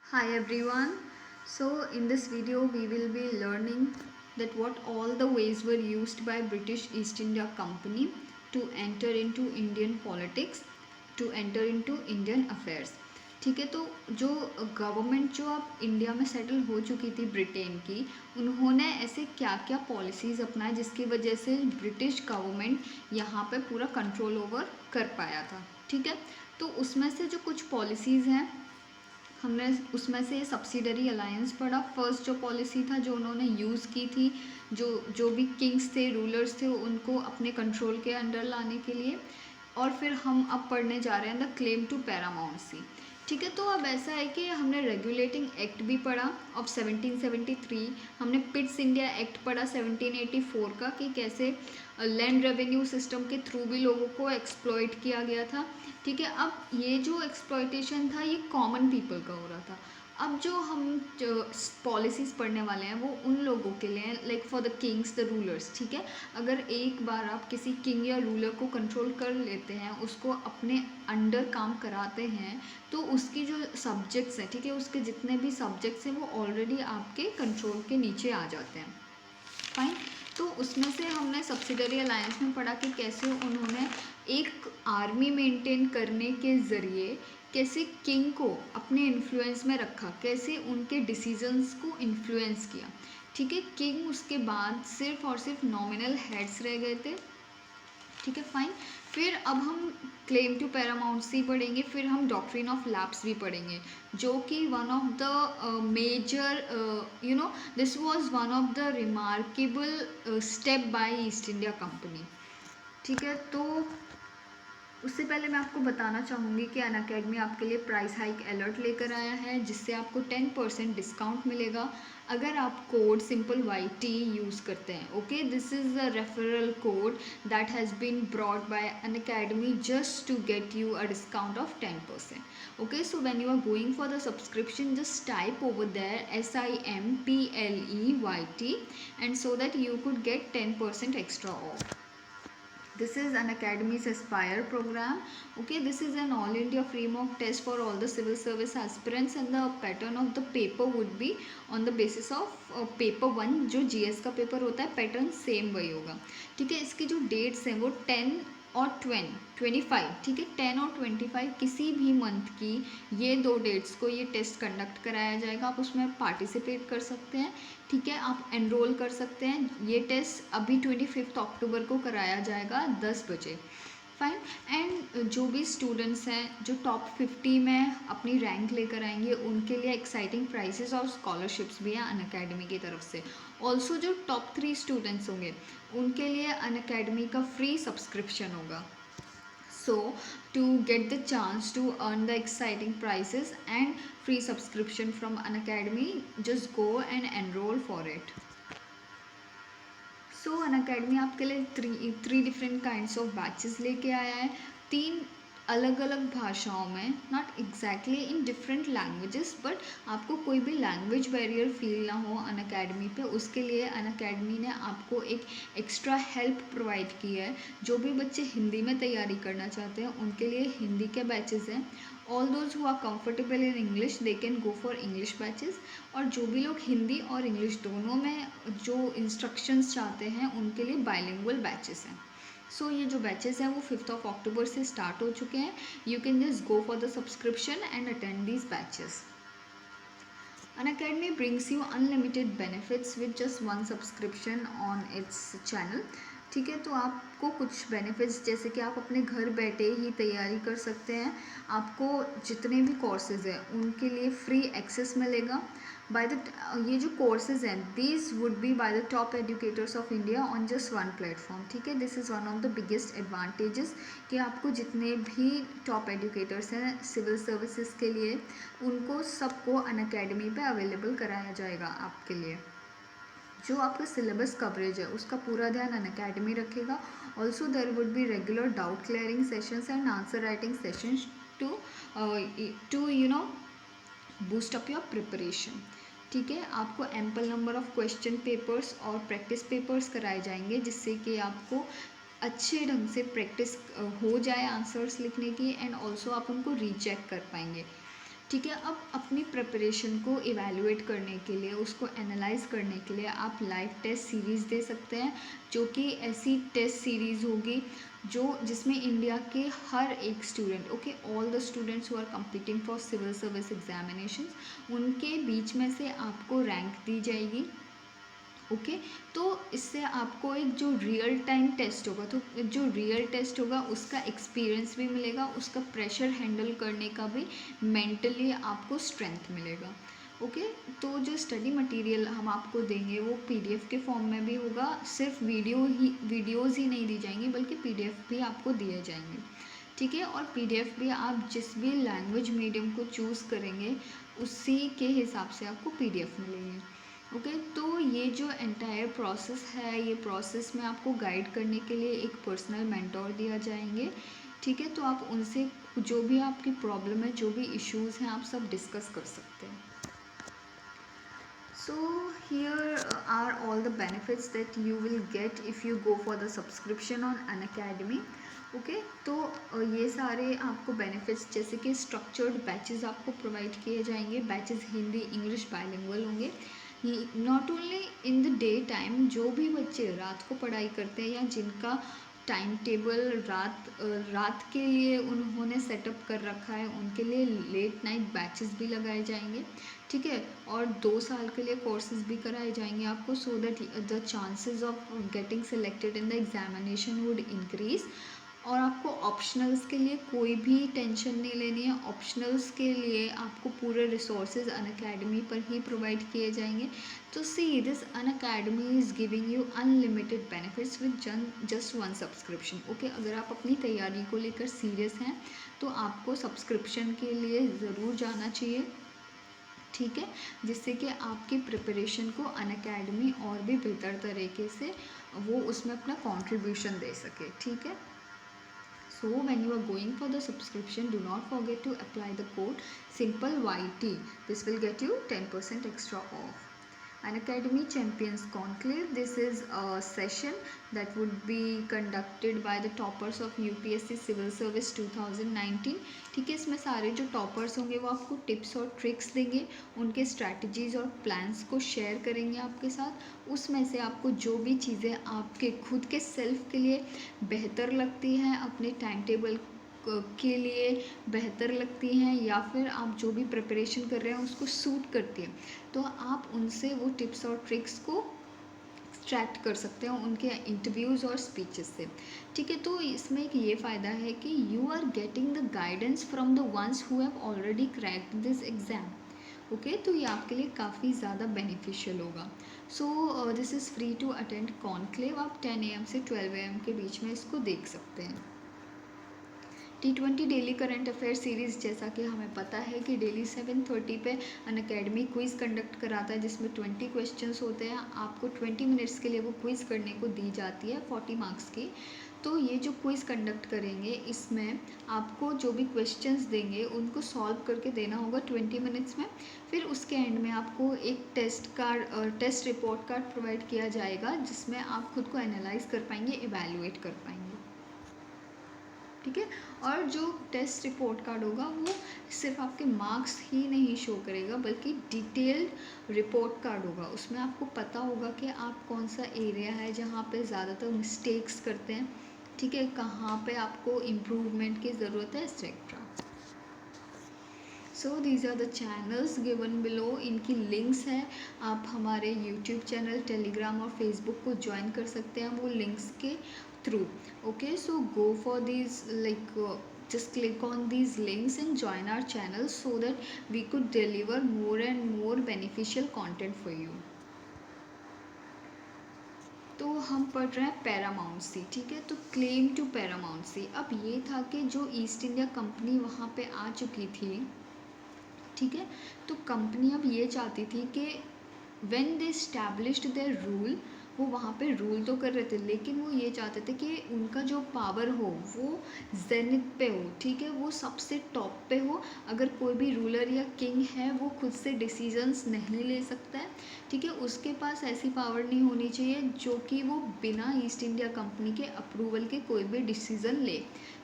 Hi everyone. So in this video we will be learning that what all the ways were used by British East India Company to enter into Indian politics, to enter into Indian affairs. ठीक है, तो जो government जो अब India में settle हो चुकी थी ब्रिटेन की, उन्होंने ऐसे क्या क्या पॉलिसीज़ अपनाए जिसकी वजह से ब्रिटिश गवर्नमेंट यहाँ पे पूरा कंट्रोल ओवर कर पाया था. ठीक है, तो उसमें से जो कुछ पॉलिसीज़ हैं हमने उसमें से सब्सिडरी अलायंस पढ़ा. फर्स्ट जो पॉलिसी था जो उन्होंने यूज़ की थी, जो जो भी किंग्स थे, रूलर्स थे, उनको अपने कंट्रोल के अंडर लाने के लिए. और फिर हम अब पढ़ने जा रहे हैं द क्लेम टू पैरामाउंसी. ठीक है, तो अब ऐसा है कि हमने रेगुलेटिंग एक्ट भी पढ़ा ऑफ 1773. हमने पिट्स इंडिया एक्ट पढ़ा 1784 का, कि कैसे लैंड रेवेन्यू सिस्टम के थ्रू भी लोगों को एक्सप्लॉइट किया गया था. ठीक है, अब ये जो एक्सप्लॉइटेशन था ये कॉमन पीपल का हो रहा था. अब जो हम पॉलिसीज़ पढ़ने वाले हैं वो उन लोगों के लिए हैं, like for the Kings, the rulers. ठीक है, अगर एक बार आप किसी किंग या रूलर को कंट्रोल कर लेते हैं, उसको अपने अंडर काम कराते हैं, तो उसकी जो सब्जेक्ट्स हैं, ठीक है, उसके जितने भी सब्जेक्ट्स हैं वो ऑलरेडी आपके कंट्रोल के नीचे आ जाते हैं. फाइन. तो उसमें से हमने सब्सिडरी अलायंस में पढ़ा कि कैसे उन्होंने एक आर्मी मेंटेन करने के ज़रिए कैसे किंग को अपने इन्फ्लुएंस में रखा, कैसे उनके डिसीजंस को इन्फ्लुएंस किया. ठीक है, किंग उसके बाद सिर्फ और सिर्फ नॉमिनल हेड्स रह गए थे. ठीक है, फाइन. फिर अब हम क्लेम टू पैरामाउंसी पढ़ेंगे, फिर हम डॉक्ट्रिन ऑफ लैप्स भी पढ़ेंगे, जो कि one of the measure this was one of the remarkable step by east India company. ठीक है, तो उससे पहले मैं आपको बताना चाहूँगी कि अनअकैडमी आपके लिए प्राइस हाइक अलर्ट लेकर आया है, जिससे आपको 10% डिस्काउंट मिलेगा अगर आप कोड सिंपल YT यूज़ करते हैं. Okay, this is a referral code that has been brought by Unacademy just to get you a discount of 10%. Okay, so when you are going for the subscription, just type over there SIMPLEYT, and so that you could get 10% extra off. This is Unacademy's Aspire program. Okay, this is an all India free mock test for all the civil service aspirants, and the pattern of the paper would be on the basis of paper 1. जो GS का paper होता है, pattern same वही होगा. ठीक है, इसकी जो डेट्स हैं वो 10 और 25. ठीक है, 10 और 25 किसी भी मंथ की ये दो डेट्स को ये टेस्ट कंडक्ट कराया जाएगा. आप उसमें पार्टिसिपेट कर सकते हैं. ठीक है, आप एनरोल कर सकते हैं. ये टेस्ट अभी 25 अक्टूबर को कराया जाएगा 10 बजे. फाइन. एंड जो भी स्टूडेंट्स हैं जो टॉप 50 में अपनी रैंक लेकर आएंगे, उनके लिए एक्साइटिंग प्राइजेस और स्कॉलरशिप्स भी हैं अनअकैडमी की तरफ से. ऑल्सो जो टॉप 3 स्टूडेंट्स होंगे उनके लिए अनअकैडमी का फ्री सब्सक्रिप्शन होगा. So to get the chance to earn the exciting prizes and free subscription from Unacademy, just go and enroll for it. So Unacademy आपके लिए three different kinds of batches लेके आया है, 3 अलग अलग भाषाओं में, not exactly in different languages, but आपको कोई भी लैंग्वेज बैरियर फील ना हो अनअकैडमी पे, उसके लिए अनअकैडमी ने आपको एक एक्स्ट्रा हेल्प प्रोवाइड की है. जो भी बच्चे हिंदी में तैयारी करना चाहते हैं उनके लिए हिंदी के बैचेस हैं. All those who are comfortable in English they can go for English batches. और जो भी लोग हिंदी और इंग्लिश दोनों में जो इंस्ट्रक्शंस चाहते हैं उनके लिए बाइलिंगुअल बैचेस हैं. सो ये जो बैचेस हैं वो 5 अक्टूबर से स्टार्ट हो चुके हैं. You can just go for the subscription and attend these batches. Unacademy brings you unlimited benefits with just one subscription on its channel. ठीक है, तो आपको कुछ बेनिफिट्स जैसे कि आप अपने घर बैठे ही तैयारी कर सकते हैं. आपको जितने भी कोर्सेज हैं उनके लिए फ्री एक्सेस मिलेगा. बाय द ये जो कोर्सेज हैं these would be by the top educators of India on just one platform. ठीक है, this is one of the biggest advantages कि आपको जितने भी टॉप एजुकेटर्स हैं सिविल सर्विसेज के लिए, उनको सबको अनअकैडमी पे अवेलेबल कराया जाएगा आपके लिए. जो आपका सिलेबस कवरेज है उसका पूरा ध्यान अनअकैडमी रखेगा. Also there would be regular doubt clearing sessions and answer writing sessions to boost up your preparation. ठीक है, आपको ample number of question papers और प्रैक्टिस पेपर्स कराए जाएंगे, जिससे कि आपको अच्छे ढंग से प्रैक्टिस हो जाए आंसर्स लिखने की, एंड ऑल्सो आप उनको रीचेक कर पाएंगे. ठीक है, अब अपनी प्रिपरेशन को इवैल्यूएट करने के लिए, उसको एनालाइज करने के लिए आप लाइव टेस्ट सीरीज़ दे सकते हैं, जो कि ऐसी टेस्ट सीरीज़ होगी जो जिसमें इंडिया के हर एक student, okay, all the students who are competing for civil service examinations, उनके बीच में से आपको रैंक दी जाएगी। ओके तो इससे आपको एक जो रियल टाइम टेस्ट होगा, तो जो रियल टेस्ट होगा उसका एक्सपीरियंस भी मिलेगा, उसका प्रेशर हैंडल करने का भी मेंटली आपको स्ट्रेंथ मिलेगा। ओके तो जो स्टडी मटेरियल हम आपको देंगे वो पीडीएफ के फॉर्म में भी होगा, सिर्फ वीडियोज़ ही नहीं दी जाएंगी बल्कि पीडीएफ भी आपको दिए जाएंगे। ठीक है, और पीडीएफ भी आप जिस भी लैंग्वेज मीडियम को चूज़ करेंगे उसी के हिसाब से आपको पीडीएफ मिलेंगे। ओके तो ये जो एंटायर प्रोसेस है, ये प्रोसेस में आपको गाइड करने के लिए एक पर्सनल मेंटोर दिया जाएंगे। ठीक है, तो आप उनसे जो भी आपकी प्रॉब्लम है, जो भी इश्यूज़ हैं, आप सब डिस्कस कर सकते हैं। So here are all the benefits that you will get if you go for the subscription on Unacademy. Okay तो ये सारे आपको बेनिफिट्स जैसे कि स्ट्रक्चर्ड बैचेस आपको प्रोवाइड किए जाएंगे, बैचेस हिंदी इंग्लिश बाइलिंगुअल होंगे। Not only in the day time, जो भी बच्चे रात को पढ़ाई करते हैं या जिनका टाइम टेबल रात के लिए उन्होंने सेटअप कर रखा है, उनके लिए लेट नाइट बैचेस भी लगाए जाएंगे। ठीक है, और 2 साल के लिए कोर्सेज भी कराए जाएंगे आपको, so that the chances of getting selected in the examination would increase. और आपको ऑप्शनल्स के लिए कोई भी टेंशन नहीं लेनी है, ऑप्शनल्स के लिए आपको पूरे रिसोर्सेज अनअकैडमी पर ही प्रोवाइड किए जाएंगे। तो see this Unacademy is giving you unlimited benefits with just 1 subscription. Okay अगर आप अपनी तैयारी को लेकर सीरियस हैं तो आपको सब्सक्रिप्शन के लिए ज़रूर जाना चाहिए। ठीक है, जिससे कि आपकी प्रिपरेशन को अनअकैडमी और भी बेहतर तरीके से वो उसमें अपना कंट्रीब्यूशन दे सके। ठीक है, so when you are going for the subscription, do not forget to apply the code SIMPLEYT. This will get you 10% extra off. Unacademy Champions Conclave, this is a session that would be conducted by the toppers of UPSC Civil Service 2019. ठीक है, इसमें सारे जो toppers होंगे वो आपको tips और tricks देंगे, उनके स्ट्रैटेजीज़ और प्लान्स को शेयर करेंगे आपके साथ। उसमें से आपको जो भी चीज़ें आपके खुद के सेल्फ के लिए बेहतर लगती हैं, अपने टाइम टेबल के लिए बेहतर लगती हैं, या फिर आप जो भी प्रिपरेशन कर रहे हैं उसको सूट करती है, तो आप उनसे वो टिप्स और ट्रिक्स को एक्सट्रैक्ट कर सकते हैं उनके इंटरव्यूज़ और स्पीचेस से। ठीक है, तो इसमें एक ये फ़ायदा है कि you are getting the guidance from the ones who have already cracked this exam. Okay तो ये आपके लिए काफ़ी ज़्यादा बेनिफिशियल होगा। So this is free to attend conclave. आप 10 AM से 12 AM के बीच में इसको देख सकते हैं। T20 daily current affair series, जैसा कि हमें पता है कि डेली 7:30 पे अनअकैडमी क्विज़ कंडक्ट कराता है, जिसमें 20 क्वेश्चंस होते हैं। आपको 20 मिनट्स के लिए वो क्विज़ करने को दी जाती है 40 मार्क्स की। तो ये जो क्विज़ कंडक्ट करेंगे इसमें आपको जो भी क्वेश्चंस देंगे उनको सॉल्व करके देना होगा 20 मिनट्स में। फिर उसके एंड में आपको एक टेस्ट रिपोर्ट कार्ड प्रोवाइड किया जाएगा, जिसमें आप खुद को एनालाइज कर पाएंगे, इवैल्यूएट कर पाएंगे। ठीक है, और जो टेस्ट रिपोर्ट कार्ड होगा वो सिर्फ आपके मार्क्स ही नहीं शो करेगा बल्कि डिटेल्ड रिपोर्ट कार्ड होगा। उसमें आपको पता होगा कि आप कौन सा एरिया है जहाँ पे ज़्यादातर मिस्टेक्स करते हैं, ठीक है, कहाँ पे आपको इम्प्रूवमेंट की ज़रूरत है, etcetera. So these are the channels given below, इनकी लिंक्स हैं। आप हमारे यूट्यूब चैनल, टेलीग्राम और फेसबुक को ज्वाइन कर सकते हैं वो लिंक्स के through. Okay so go for these just click on these links and join our channel so that we could deliver more and more beneficial content for you. तो हम पढ़ रहे हैं पैरामाउंट सी। ठीक है, तो क्लेम टू पैरामाउंट सी। अब ये था कि जो ईस्ट इंडिया कंपनी वहाँ पे आ चुकी थी, ठीक है, तो कंपनी अब ये चाहती थी कि when they established their rule, वो वहाँ पे रूल तो कर रहे थे लेकिन वो ये चाहते थे कि उनका जो पावर हो वो जेनिथ पे हो। ठीक है, वो सबसे टॉप पे हो। अगर कोई भी रूलर या किंग है वो खुद से डिसीजंस नहीं ले सकता है। ठीक है, उसके पास ऐसी पावर नहीं होनी चाहिए जो कि वो बिना ईस्ट इंडिया कंपनी के अप्रूवल के कोई भी डिसीज़न ले।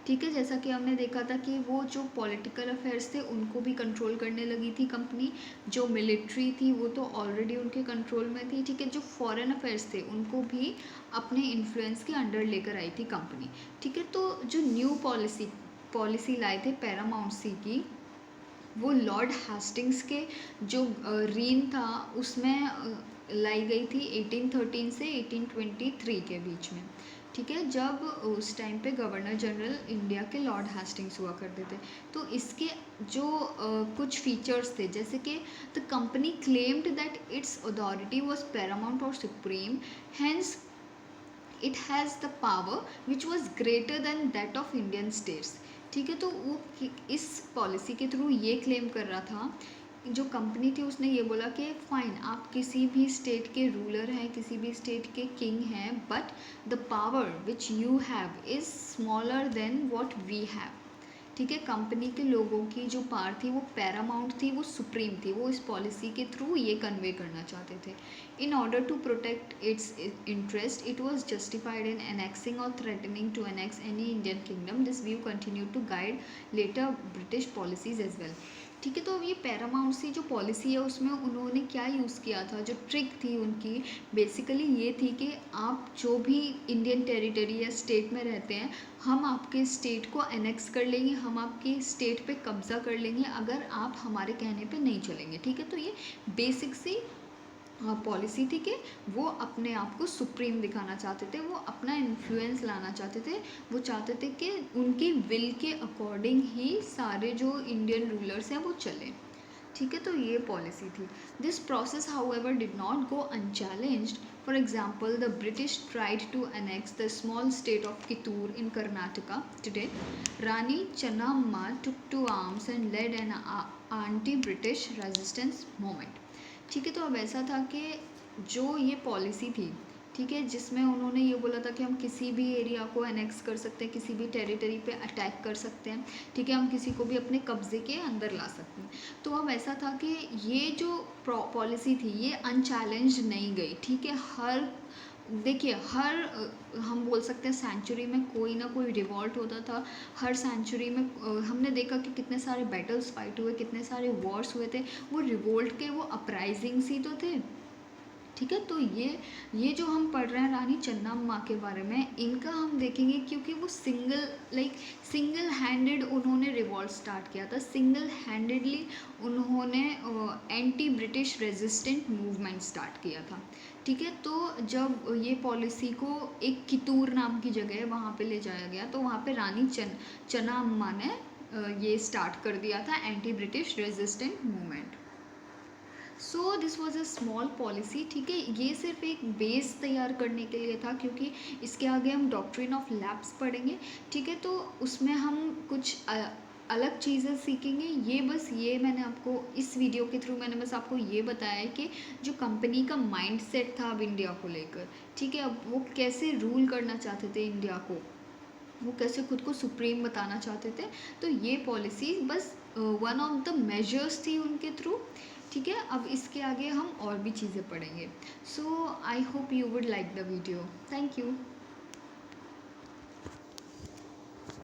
ठीक है। जैसा कि हमने देखा था कि वो जो पॉलिटिकल अफेयर्स थे उनको भी कंट्रोल करने लगी थी कंपनी, जो मिलिट्री थी वो तो ऑलरेडी उनके कंट्रोल में थी, ठीक है। जो फॉरेन अफेयर्स थे उनको भी अपने इन्फ्लुएंस के अंडर लेकर आई थी कंपनी, ठीक है। तो जो न्यू पॉलिसी लाए थे पैरामाउंट की, वो लॉर्ड हेस्टिंग्स के जो रीन था उसमें लाई गई थी 1813 से 1823 के बीच में, ठीक है। जब उस टाइम पे गवर्नर जनरल इंडिया के लॉर्ड हेस्टिंग्स हुआ करते थे। तो इसके जो कुछ फीचर्स थे, जैसे कि the company claimed that its authority was paramount और supreme, hence it has the power which was greater than that of Indian states, ठीक है। तो वो इस पॉलिसी के थ्रू ये क्लेम कर रहा था, जो कंपनी थी उसने ये बोला कि फ़ाइन, आप किसी भी स्टेट के रूलर हैं, किसी भी स्टेट के किंग हैं, but the power which you have is smaller than what we have, ठीक है। कंपनी के लोगों की जो पावर थी वो पैरामाउंट थी, वो सुप्रीम थी, वो इस पॉलिसी के थ्रू ये कन्वे करना चाहते थे। In order to protect its interest it was justified in annexing or threatening to annex any Indian kingdom, this view continue to guide later British policies as well, ठीक है। तो अब ये पैरामाउंट सी जो पॉलिसी है उसमें उन्होंने क्या यूज़ किया था, जो ट्रिक थी उनकी बेसिकली ये थी कि आप जो भी इंडियन टेरिटरी या स्टेट में रहते हैं, हम आपके स्टेट को एनेक्स कर लेंगे, हम आपके स्टेट पे कब्ज़ा कर लेंगे अगर आप हमारे कहने पे नहीं चलेंगे, ठीक है। तो ये बेसिक सी पॉलिसी थी कि वो अपने आप को सुप्रीम दिखाना चाहते थे, वो अपना इन्फ्लुएंस लाना चाहते थे, वो चाहते थे कि उनकी विल के अकॉर्डिंग ही सारे जो इंडियन रूलर्स हैं वो चलें, ठीक है। तो ये पॉलिसी थी। This process however did not go unchallenged. For example the British tried to annex the small state of Kittur in Karnataka today. Rani Chennamma took to arms and led an anti British resistance movement, ठीक है। तो अब ऐसा था कि जो ये पॉलिसी थी, ठीक है, जिसमें उन्होंने ये बोला था कि हम किसी भी एरिया को एनेक्स कर सकते हैं, किसी भी टेरिटरी पे अटैक कर सकते हैं, ठीक है, हम किसी को भी अपने कब्जे के अंदर ला सकते हैं। तो अब ऐसा था कि ये जो पॉलिसी थी ये अनचैलेंज नहीं गई, ठीक है। देखिए हर हम बोल सकते हैं सेंचुरी में कोई ना कोई रिवॉल्ट होता था, हर सेंचुरी में हमने देखा कि कितने सारे बैटल्स फाइट हुए, कितने सारे वॉर्स हुए थे, वो रिवोल्ट के, वो अपराइजिंग्स ही तो थे, ठीक है। तो ये जो हम पढ़ रहे हैं रानी चन्नाम्मा के बारे में, इनका हम देखेंगे क्योंकि वो सिंगल हैंडेड उन्होंने रिवॉल्ट स्टार्ट किया था, सिंगल हैंडेडली उन्होंने anti British resistant movement start किया था, ठीक है। तो जब ये पॉलिसी को एक कितूर नाम की जगह है वहाँ पे ले जाया गया, तो वहाँ पे रानी चन्नाम्मा ने ये स्टार्ट कर दिया था anti British resistant movement. So this was a small policy, ठीक है। ये सिर्फ एक बेस तैयार करने के लिए था, क्योंकि इसके आगे हम डॉक्ट्रिन ऑफ लैप्स पढ़ेंगे, ठीक है। तो उसमें हम कुछ अलग चीज़ें सीखेंगे। ये मैंने आपको इस वीडियो के थ्रू मैंने बस आपको ये बताया है कि जो कंपनी का माइंडसेट था अब इंडिया को लेकर, ठीक है, अब वो कैसे रूल करना चाहते थे इंडिया को, वो कैसे खुद को सुप्रीम बताना चाहते थे। तो ये पॉलिसी बस वन ऑफ द मेजर्स थी उनके थ्रू, ठीक है। अब इसके आगे हम और भी चीज़ें पढ़ेंगे। So I hope you would like the video. Thank you.